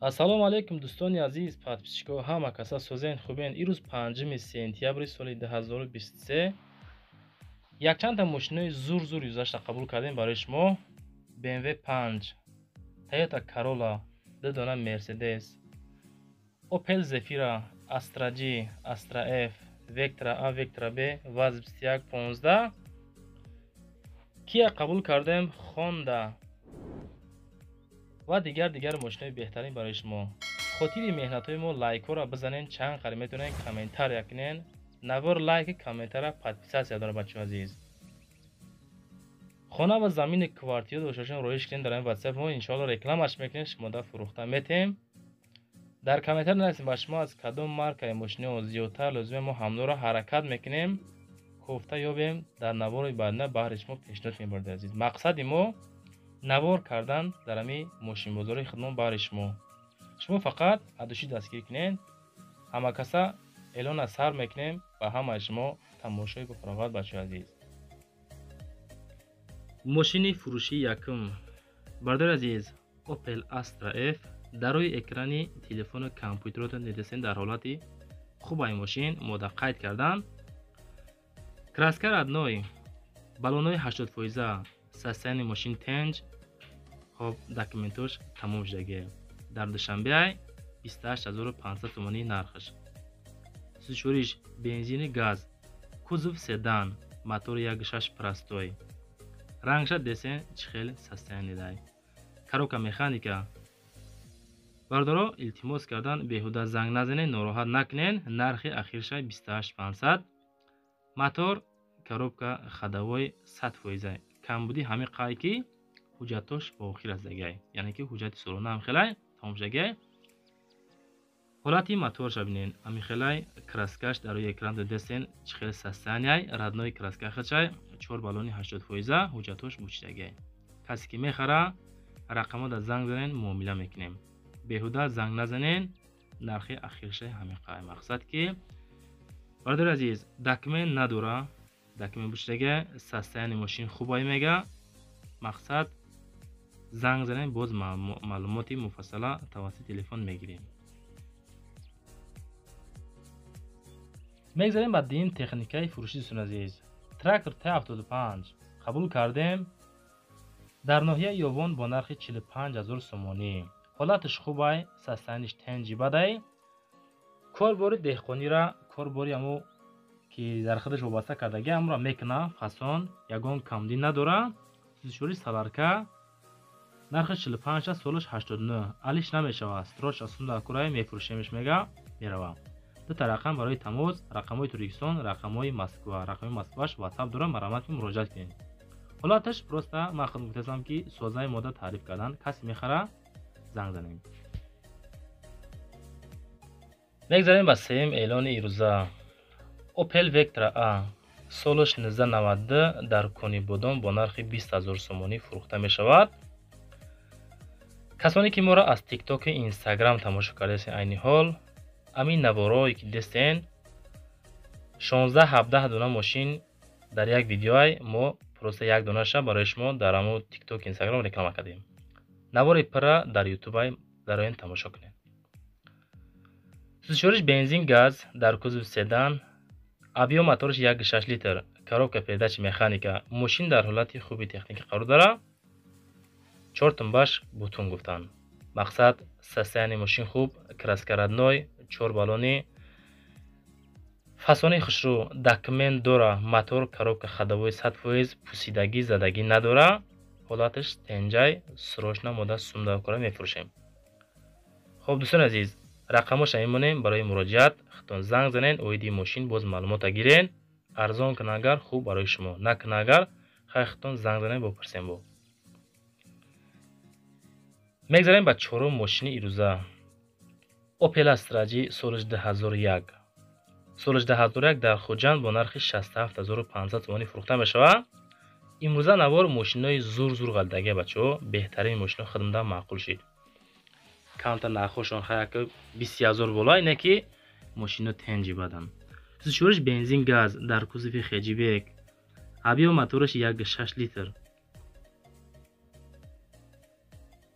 ассалому алайкум дӯстони азиз, подписчикҳо ҳама каса созен хубен. Ирӯз 5 сентябри соли 2023 якчанда мошинои зур юзашта қабул кардем барои шумо. BMW 5, Toyota Corolla, 2 дона Mercedes, Opel Zafira, Astra G, Astra F, Vectra A, Vectra B, Vaz 2115. Kia қабул кардем, Honda ва дигар мошинои беҳтарин барои шумо. хотири меҳнатҳои мо лайкҳоро бизанен, чанд қари метавонен комментария кунен. навор лайк комментария подписация дора бачаҳои азиз. хона ва замини квартира дошашон роиш кунен дар ин WhatsApp мо, иншоалло рекламаш мекунем, шумо да фурӯхта метем. дар комментар нависем ба шумо аз кадом маркаи мошино зиёдтар лозиме, мо ҳамнуро ҳаракат мекунем, кофта ёбем, дар навори баъдина баҳри шумо пешниҳод мебардем азиз. мақсади мо навор кардан дар ҳами мошинбозори худмон баҳри шумо. шумо фақат адуши дастгирӣ кунед, ҳама каса эълон аз сар мекунем ба ҳамаи шумо тамошои бафароғат бачаҳои азиз. мошини фурӯшии якум. бардори азиз, Opel Astra F. дар рӯи экрани телефону компютеротон медесен дар ҳолати хубаи мошин мода қайд кардан. краска радной, баллонои 80%, состояние мошин тенҷ, хоб документош тамом шудагӣ. дар душанбеай 28500 сомонии нархаш. сӯзишвориш бензини газ, кузов седан, мотори 1.6 простой, рангша десен чихел состояние дай. коробка механика. бардоро илтимос кардан беҳуда занг назанен, нороҳат накунен. нархи ахирша 28500. мотор, коробка ходовой 100%. камбуди ҳами қай ки ҳуҷҷатош ба охир аздагай, яъне ки ҳуҷҷати солона ҳамхелай тамомшагай. ҳолати моторша бинен, ҳамихелай краскаш дар рӯи экран додесен чихел состояниай, раднои краскахачай 4 баллони 80%, ҳуҷҷатош бучидагай. касе ки мехара рақамода занг занен, муомила мекунем. беҳуда занг назанен, нархи ахиршаи ҳамиқай. мақсад ки бардори азиз, документ надора, документ бучидагай, состояние мошин хубай мега. мақсад занг занен, боз маълумоти муфассала тавассути телефон мегирем. мегзарем ба дин техникаи фурӯши дӯстон азиз. трактор T75 қабул кардем дар ноҳияи ёвон бо нархи 45000 сомонӣ. ҳолаташ хубай, состояниш тенҷи бадай. корбори деҳқонира, корбори ҳамо ки дар худаш вобаста кардаги ҳамро мекуна, фасон, ягон камдӣ надора. сӯзишвори саларка, нархи 45 аст, солаш 89. алиш намешавад, строч аз сунда курай мефурӯшемеш мега мерава. дута рақам барои тамос, рақамҳои Туркистон, рақамҳои Москва. рақамҳои Москваш WhatsApp дора, маромат муроҷиат кунед. ҳолаташ просто ман худам гуфтам ки созаи мода таъриф кардан, касе мехара занг занем. мегзарем ба сеюм эълони ирӯза. Opel Vectra A солаш 1992 дар кони бодом бо нархи 20000 сомонӣ фурӯхта мешавад. касоне ки моро аз TikTok и Instagram тамошо кардасен, айни ҳол амин наворое ки дестен 16-17 дона мошин дар як видеоай мо просто як донаша барои шумо дар ҳамо TikTok и Instagram реклама кардем. навори пира дар YouTube дароин тамошо кунед. сӯзишвориш бензин газ дар кузов седан, авио моториш 1.6 литр, коробка передачи механика. мошин дар ҳолати хуби техника қарор дора. 4 тумбаш бутун гуфтан. мақсад состояние мошин хуб, краска радной, 4 баллони, фасони хушрӯ, документ дора. мотор, коробка ходовой 100%, пусидагӣ, задагӣ надора. ҳолаташ тенҷай, срочно мода сумда кора мефурӯшем. хоб дӯстон азиз, рақамоша мемонем барои муроҷиат. худтон занг занен, оиди мошин боз маълумота гирен. арзон кунагар хуб барои шумо, накунагар хай худтон занг занен бопурсем бо. мегзарем ба чорум мошини ирӯза. Opel Astra G солаш 2001. солаш 2001 дар Хуҷанд бо нархи 67500 сомонӣ фурӯхта мешавад. имрӯза навор мошинои зур ғалдаги бачаҳо, беҳтарини мошино худмда маъқул шид. камтар нархошон хаяка 20000 бола, ине ки мошино тенҷи бадан. сӯзишвориш бензин газ дар кузови хеҷибек, авио моториш 1.6 литр,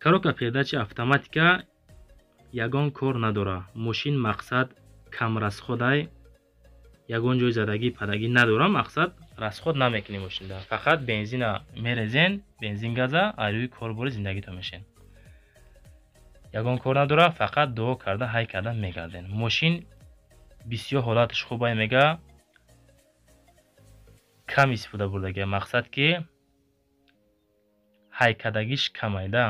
коробка передачи автоматика, ягон кор надора. Мошин мақсад кам расходай, ягон ҷои задагӣ падагӣ надора. Мақсад расход намекунӣ мошинда. Фақат бензина мерезен, бензин газа айрӯи корбори зиндагито мешен. ягон кор надора, фақат дуо карда ҳай карда мегарден. Мошин бисёр ҳолаташ хубай мега кам истифода бурдага. Мақсад ки ҳай кардагиш камайда.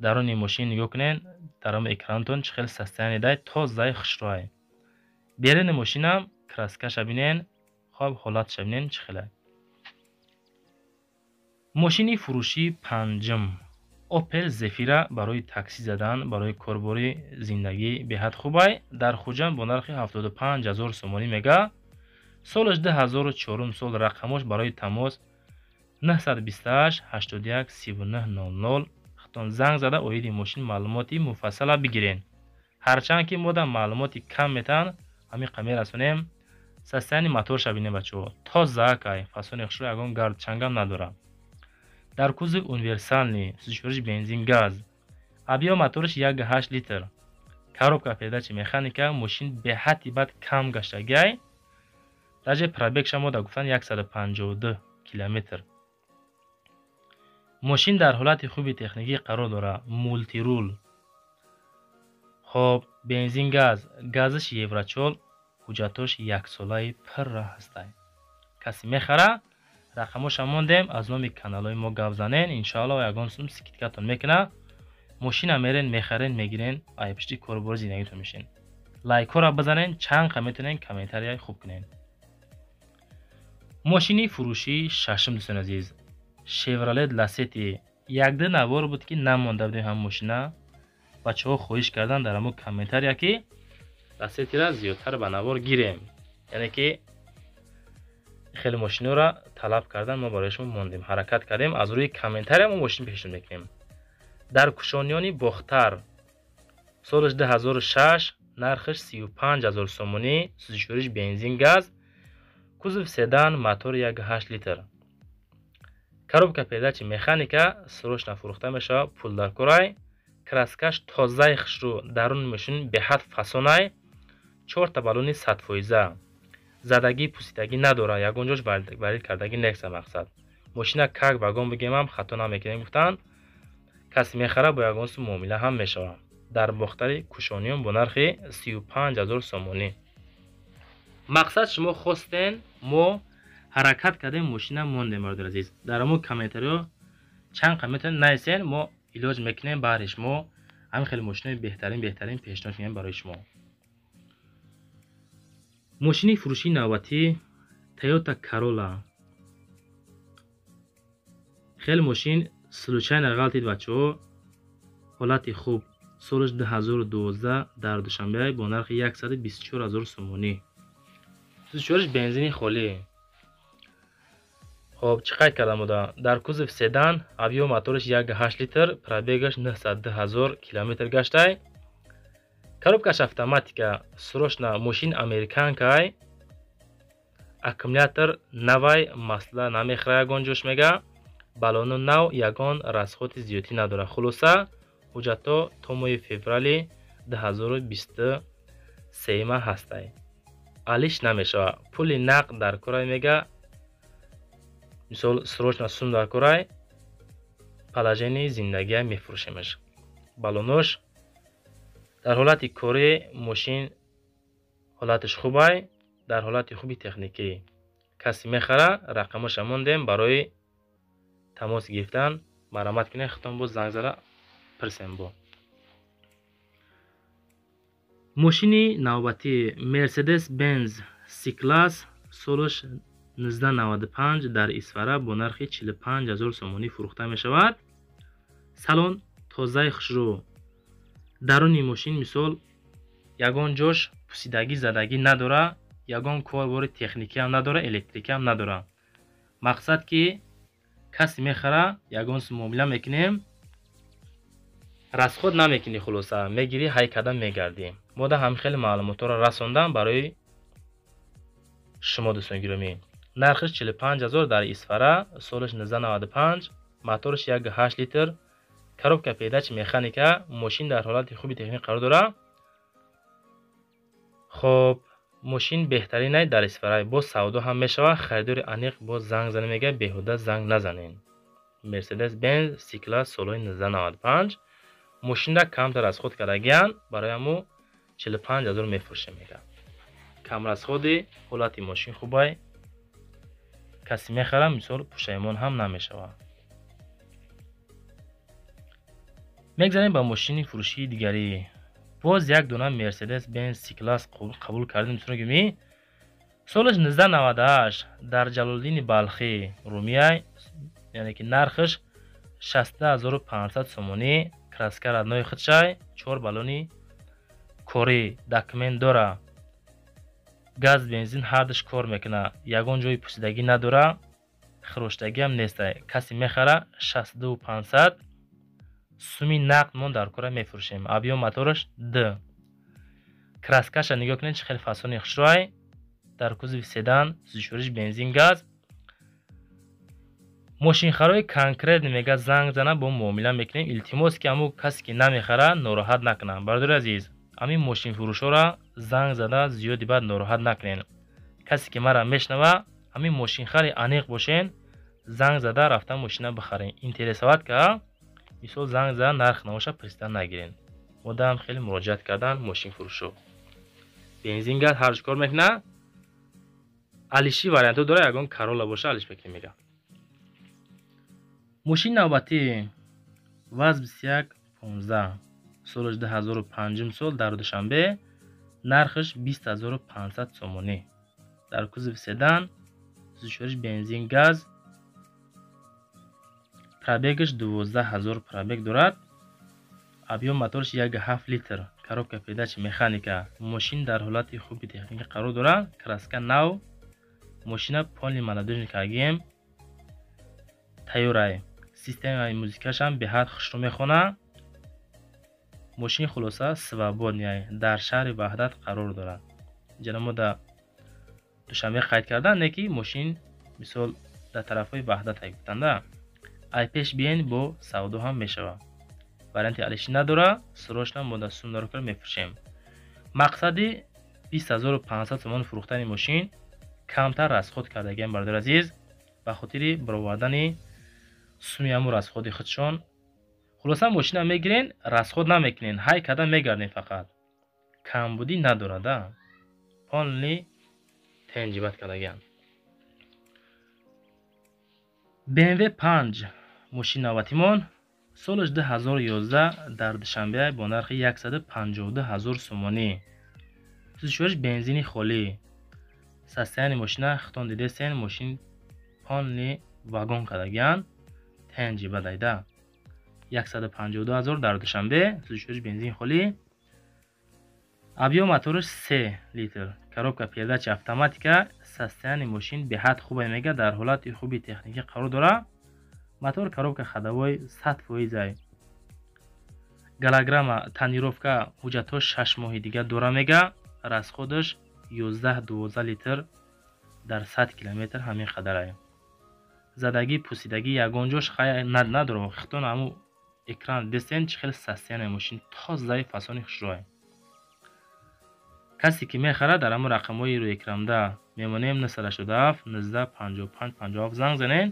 даруни мошин нигоҳ кунен, дароми экранатон чӣ хел состояние дай, тозаи хушрӯай. беруни мошинам краскаша бинен, хоб ҳолаташа бинен чӣ хелай. мошини фурӯши панҷум Opel Zafira барои такси задан, барои корбори зиндагӣ беҳад хубай. Дар Хуҷанд бо нархи 75000 сомонӣ мега. Солаш 2004 сол. Рақамош барои тамос 928 81 3900. хатон занг зада оиди мошин маълумоти муфассала бигирен. ҳарчанд ки мо дар маълумоти кам метан ҳамин қамер расонем. состояние моторша бинем бачаҳо. Тозаакай, фасони хушро, ягон гардчангам надора. дар кузов универсални 34 бензин газ. Объем моториш 1.8 литр. Коробка передачи механика. Мошин беҳади бад кам гаштагиай. даҷа пробегша мо да гуфтан 152 километр. мошин дар ҳолати хуби техникӣ қарор дора. Мултирул. хоб бензин газ. газиш еврочол. ҳуҷҷатош яксолаи пирра ҳастай. каси мехара, рақамоша мондем, аз номи каналои мо гап занен. иншоалло ягон сум скидкатон мекуна. мошина мерен, мехарен, мегирен, айпишти корбори зиндагитон мешен. лайкора бизанен, чанқа метонен, комментарияи хуб кунен. мошини фурӯши шашум дӯстон азиз. Chevrolet Lacetti. Як-ду навор буд ки намонда будем ҳам мошина. бачаҳо хоҳиш кардан дар ҳамон комментария ки Lacetti-ра зиёдтар ба навор гирем. яъне ки хеле мошинора талаб кардан, мо барои шумо мондем, ҳаракат кардем, аз рӯи комментария мо мошин пешниҳод мекунем. дар кушониёни бохтар. солаш 2006, нархаш 35000 сомонӣ, 34 бензин газ, кузов седан, мотор 1.8 литр. коробка передачи механика, срочно фурӯхта мешавад, пул дар корай, краскаш тозаи хушрӯ, даруни мошин беҳад фасонай, 4 балони 100%. задагӣ пусидагӣ надора, ягон ҷош варид кардагӣ неста. мақсад мошина как вагон бигемам хато намекунем гуфтан. каси мехара бо ягон сум муомила ҳам мешавад. дар бохтари кушониён бо нархи 35000 сомонӣ. мақсад шумо хостен, мо ҳаракат кардем, мошина мондем. бародари азиз, дар мо комментариё чанд метонен найсен, мо илоҷ мекунем. баъри шумо ҳамин хеле мошинои беҳтарин пешниҳод мекунем барои шумо. мошини фурӯши навбатӣ Toyota Corolla. хеле мошин случайно ғалтид бачаҳо, ҳолати хуб. солаш 2012 дар душанбе бо нархи 124000 сомонӣ. 34 бензини холӣ. хоб чӣ қайд кардам буда? дар кузов седан, объем моториш 1.8 литр, пробегаш 900000 километр гаштай. коробкаш автоматика, срочно мошин американкай. аккумулятор навай, масъала намехӯра, ягон ҷош мега. балону нав, ягон расходи зиёдӣ надора. хулоса ҳуҷҷато то моҳи феврали 2023 ҳастай. алиш намешавад. пули нақд дар корай мега. мисол срочно сум дар корай, положени зиндагия мефурӯшемаш. балонош дар ҳолати корӣ, мошин ҳолаташ хубай, дар ҳолати хуби техникӣ. каси мехара, рақамоша мондем, барои тамос гирифтан марамат кунем. хитон бо занг зада пирсем бо. мошини навбатӣ Mercedes-Benz C-Class. солаш 1995 дар исфара бо нархи 45000 сомонӣ фурӯхта мешавад. салон тозаи хушрӯ. даруни мошин мисол ягон ҷош пусидагӣ задагӣ надора, ягон корбори техникӣ ҳам надора, электрикӣ ҳам надора. мақсад ки каси мехара, ягон сум муомила мекунем, расход намекунӣ, хулоса мегирӣ, ҳай карда мегардӣ. мо да ҳам хеле маълумотро расондам барои шумо дӯстони гиромӣ. нархиш 45000 дар исфара, солаш 1995, моториш 1.8 литр, коробка передачи механика. мошин дар ҳолати хуби техник қарор дорад. хоб мошин беҳтарин дар истифода бо савдо ҳам мешавад. харидори аниқ бо занг зане мега беҳуда занг назанен. Mercedes Benz C-Class солҳои 1995 мошинра камтар расход кардагиян барои ҳамо 45000 мефурӯшем мега. камрасходи ҳолати мошин хубай. каси мехара мисол пушаймон ҳам намешавад. мегзарем ба мошини фурӯшии дигарӣ. боз як дона Mercedes Benz C-Class қабул кардем. мисолгими солаш 1998 дар Ҷалолиддини Балхи Румия, яъне ки нархаш 60500 сомонӣ. краска раднои худшай, 4 баллони кори документ дора. газ бензин ҳардаш кор мекуна. ягон ҷои пусидагӣ надора. хироштагӣ ҳам неста. каси мехара 62500 суми нақд мон дар кора мефурӯшем. объём мотораш д. краскаша нигоҳ кунед чӣ хел фасони хушрой. дар кузови седан, сӯзишвориш бензин газ. мошинхарои конкрет мега занг зана бо муомила мекунем. илтимос ки ҳамун касе ки намехара нороҳат накунад. бародари азиз, ҳамин мошинфурӯшора занг зада зиёди баъд нороҳат накунед. касе ки мара мешнава, ҳамин мошинхари аниқ бошен, занг зада рафта мошина бихарен. интересоват ка мисол занг зада нарх навоша пристан нагирен. одам хеле муроҷиат кардан мошинфурӯшо. бензин газ ҳарҷ кор мекуна. алиши вариантҳо дора. ягон Corolla боша алиш мекунем мега. мошини навбатӣ ВАЗ 2115 солаш 2005 сол дар душанбе. нархаш 20500 сомонӣ. дар кузови седан, сӯзишвориш бензин газ. пробегаш 12000 пробег дорад. объём мотораш 1.7 литр. коробка передачи механика. мошин дар ҳолати хуби техника қарор дорад. краска нав. мошина полни молодёжный кардагием. тайёрай. системаи музикашам беҳад хушрӯ мехона. мошини хулоса свободняй дар шаҳри ваҳдат қарор дорад. ҷана мо да душанбе қайд кардан не ки мошин мисол дар тарафҳои ваҳдат гуфтанда. айпеш биен бо савдо ҳам мешавад. варианти алиши надора. сӯрошнам мо да сум нарокар мефурӯшем. мақсади 20500 сомон фурӯхтани мошин камтар расход кардагиам бародари азиз ба хотири баровардани суми ҳамун расходи худшон. хулоса мошина мегирен, расход намекунен, ҳай када мегарден. фақат камбудӣ надорада. полни тенҷибат кардагиам. BMW 5 мошини навбатимон солаш 2011 дар душанбе бо нархи 152000 сомонӣ. сӯзишвориш бензини холӣ. состояние мошина хитон дидесен. мошин полни вагон кардагиан. тенҷиба дайда 152000 дар душанбе. сӯзишвориш бензин холӣ. объём мотораш 3 литр. коробка передачи автоматика. состояние мошин беҳад хубе мега дар ҳолати хуби техника қарор дорад. мотор коробка ходовой 100%. голограмма тонировка ҳуҷҷатҳо 6 моҳи дига дора мега. расходаш 11-12 литр дар 100 километр ҳамин қадарай. задагӣ пусидагӣ ягон ҷош хай надорад. хитон ҳамун экран дестен чӣ хел состояние мошин тозаи фасони хушрой. касе ки мехара дар ҳамун рақамҳои рӯи экранда мемонем 967 19 55 57 занг занен.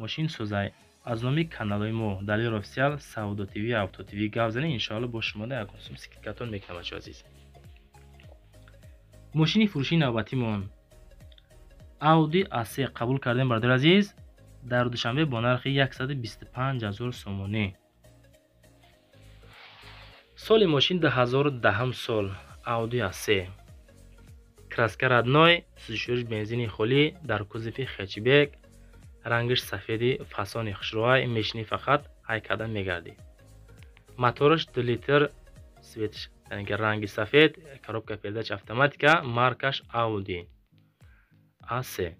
мошин сӯзай. аз номи каналҳои мо Далер офисиал, Савдо ТВ, Авто ТВ гап занед. иншоалло бо шумо да ягон сум скидкатон мекунам бачаҳо азиз. мошини фурӯшии навбатимон Audi A3 қабул кардем бародари азиз. дар душанбе бо нархи 125000 сомонӣ. соли мошин 2010 сол. Audi A3. краска радной, сӯзишвориш бензини холӣ дар кузови хэтчбек. рангаш сафеди фасони хушрӯай. мешини фақат ҳайкада мегардӣ. мотораш 2 литр свет, яъне ки ранги сафед. коробка передачи автоматика. маркаш Audi A3.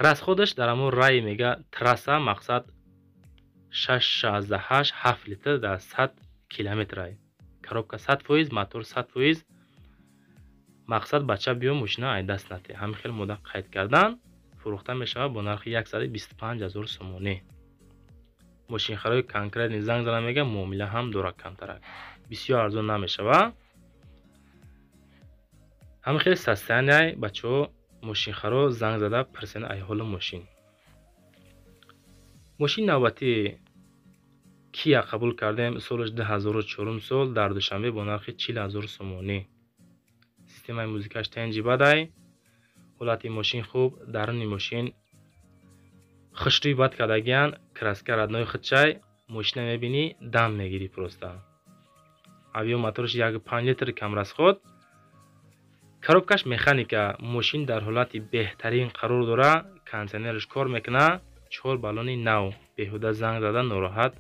расходаш дар ҳамун рай мега трасса мақсад 6.68 литр дар 100 километр. коробка 100%, мотор 100%. мақсад бача биё мошина ай даст нате. ҳамин хел мода қайд кардан фурӯхта мешавад бо нархи 125000 сомонӣ. мошинхарои конкретни занг зада мега муомила ҳам дора камтарак. Бисёр арзон намешава. ҳамин хеле састаян бачаҳо мошинхаро занг зада пурсен ай ҳоли мошин. мошини навбатӣ Kia қабул кардем солаш 2004 сол дар душанбе бо нархи 40,000 сомонӣ. системаи музикаш тенҷи бадай. ҳолати мошин хуб, даруни мошин хушрӯи бад кардагиян, краска раднои худчай, мошина мебинӣ дам мегирӣ просто. авио моторш 1.5 литр камрасход. коробкаш механика, мошин дар ҳолати беҳтарин қарор дора, кондитсионерш кор мекуна, 4 баллони нав. беҳуда занг зада нороҳат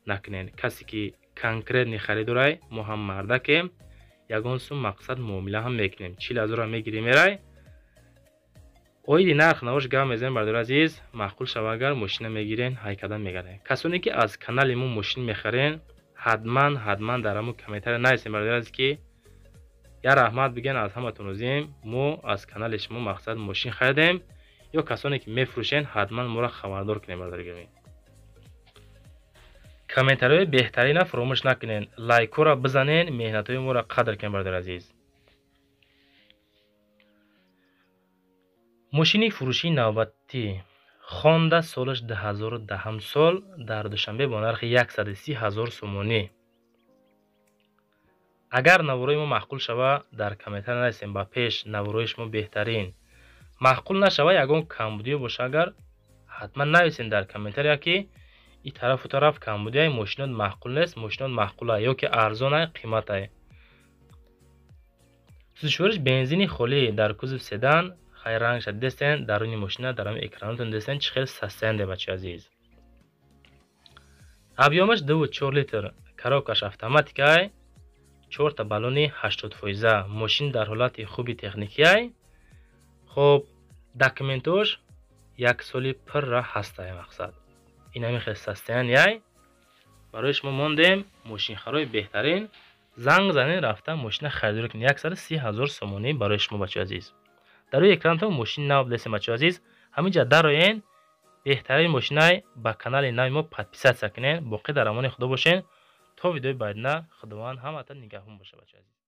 накунед. касе ки конкретни харидорай, мо ҳам мардакем, ягон сум мақсад муомила ҳам мекунем. 40,000 мегирӣ мерай. оиди нарх навош гап мезанем бардори азиз, маъқул шава агар мошина мегирен, ҳай кадан мегардем. касоне ки аз канали мо мошин мехарен, ҳатман дар ҳамон комментария нависем бардори азиз ки я раҳмат биген аз ҳаматон розием, мо аз канали шумо мақсад мошин харидем, ё касоне ки мефурӯшен ҳатман моро хабардор кунем бардори гирем. комментариҳои беҳтарина фаромӯш накунед. лайкора бизанен, меҳнатҳои моро қадр кунед бардори азиз. мошини фурӯшии навбатӣ Honda солаш 2010 сол дар душанбе бо нархи 130,000 сомонӣ. агар наворои мо маъқул шава, дар комментария нависем ба пеш наворои шумо беҳтарин. маъқул нашава, ягон камбудиё боша агар, ҳатман нависем дар комментария ки и тарафу тараф камбудияи мошинот маъқул нест, мошинот маъқулай ё ки арзонай, қиматай. сӯзишвориш бензини холӣ дар кузов седан, хай рангша дидестен, даруни мошина дар ҳамин экранотон дидестен чӣ хел састаян бачаи азиз. объёмаш 2.4 литр, коробкаш автоматикай, 4 та баллони 80%. мошин дар ҳолати хуби техникияй. хоб документош 1 соли пурра ҳастай мақсад. ин ҳамин хел састаян яй. барои шумо мондем мошинхарои беҳтарин. занг занен рафта мошина харидорӣ кунед. 130,000 сомонӣ барои шумо бачаи азиз. дар рӯи экранатон мошин нав дидестем бачаи азиз. ҳаминҷа дароен, беҳтарин мошинай ба канали нави мо подписатсия кунед. боқӣ дар амони худо бошен. то видеои баъдина худованд ҳаматон нигаҳбон боша бачаи азиз.